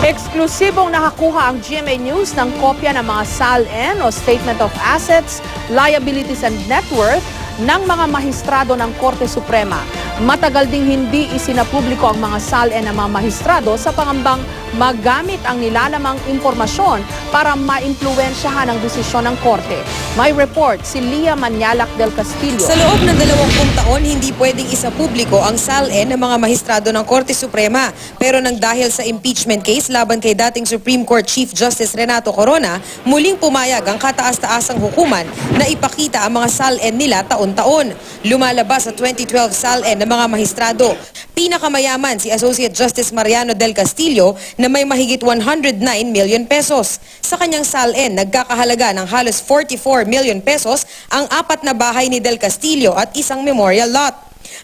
Eksklusibong nakakuha ang GMA News ng kopya ng mga SALN o Statement of Assets, Liabilities and Net Worth ng mga mahistrado ng Korte Suprema. Matagal ding hindi isinapubliko ang mga SALN ng mga mahistrado sa pangambang magamit ang nilalamang impormasyon para maimpluwensyahan ang desisyon ng Korte. May report si Lia Manialac del Castillo. Sa loob ng 20 taon, hindi pwedeng isapubliko ang SALN ng mga mahistrado ng Korte Suprema. Pero nang dahil sa impeachment case laban kay dating Supreme Court Chief Justice Renato Corona, muling pumayag ang kataas-taasang hukuman na ipakita ang mga SALN nila taon-taon. Lumalabas sa 2012 SALN ng mga mahistrado. Pinakamayaman si Associate Justice Mariano del Castillo na may mahigit 109 million pesos. Sa kanyang SALN, nagkakahalaga ng halos 44 million pesos ang 4 na bahay ni del Castillo at isang memorial lot.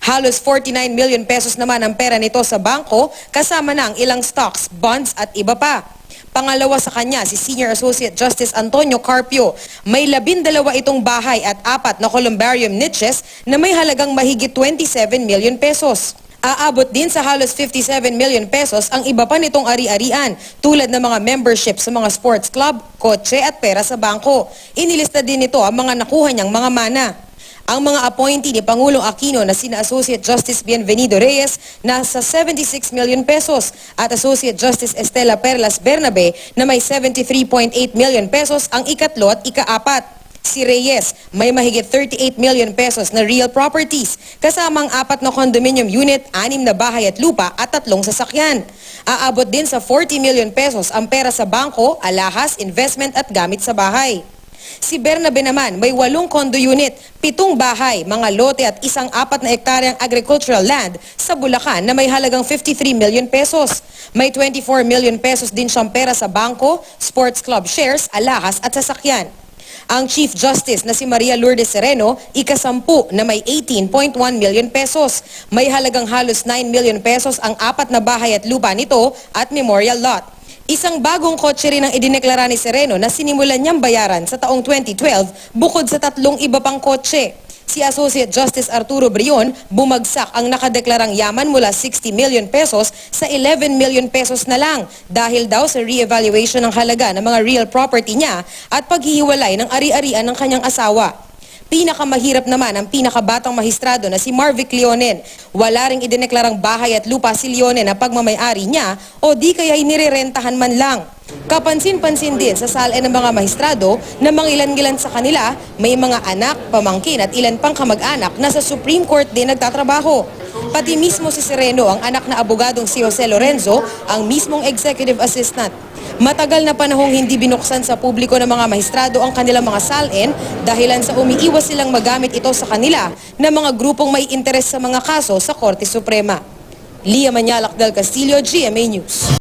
Halos 49 million pesos naman ang pera nito sa bangko kasama na ang ilang stocks, bonds at iba pa. Pangalawa sa kanya si Senior Associate Justice Antonio Carpio. May 12 itong bahay at 4 na columbarium niches na may halagang mahigit 27 million pesos. Aabot din sa halos 57 million pesos ang iba pa nitong ari-arian tulad ng mga membership sa mga sports club, kotse at pera sa bangko. Inilista din nito ang mga nakuha niyang mga mana. Ang mga appointee ni Pangulong Aquino na sina Associate Justice Bienvenido Reyes nasa 76 million pesos at Associate Justice Estela Perlas Bernabe na may 73.8 million pesos ang ikatlo at ika-4. Si Reyes may mahigit 38 million pesos na real properties, kasama ang 4 na condominium unit, 6 na bahay at lupa at 3 sasakyan. Aabot din sa 40 million pesos ang pera sa bangko, alahas, investment at gamit sa bahay. Si Bernabe naman may 8 condo unit, 7 bahay, mga lote at isang 4 na hektaryang agricultural land sa Bulacan na may halagang 53 million pesos. May 24 million pesos din siyang pera sa bangko, sports club shares, alahas at sasakyan. Ang Chief Justice na si Maria Lourdes Sereno, ika-10 na may 18.1 million pesos. May halagang halos 9 million pesos ang 4 na bahay at lupa nito at memorial lot. Isang bagong kotse rin ang idineklara ni Sereno na sinimulan niyang bayaran sa taong 2012 bukod sa 3 iba pang kotse. Si Associate Justice Arturo Brion, bumagsak ang nakadeklarang yaman mula 60 million pesos sa 11 million pesos na lang dahil daw sa re-evaluation ng halaga ng mga real property niya at paghihiwalay ng ari-arian ng kanyang asawa. Pinakamahirap naman ang pinakabatang mahistrado na si Marvic Leonen. Wala ring idineklarang bahay at lupa si Leonen na pagmamay-ari niya o di kaya inirerentahan man lang. Kapansin-pansin din sa SALN ng mga mahistrado na mangilan-ngilan sa kanila may mga anak, pamangkin at ilan pang kamag-anak na sa Supreme Court din nagtatrabaho. Pati mismo si Sereno, ang anak na abogadong si Jose Lorenzo, ang mismong executive assistant. Matagal na panahong hindi binuksan sa publiko ng mga mahistrado ang kanilang mga SALN dahilan sa umiiwas silang magamit ito sa kanila na mga grupong may interes sa mga kaso sa Korte Suprema. Lia Manialac del Castillo, GMA News.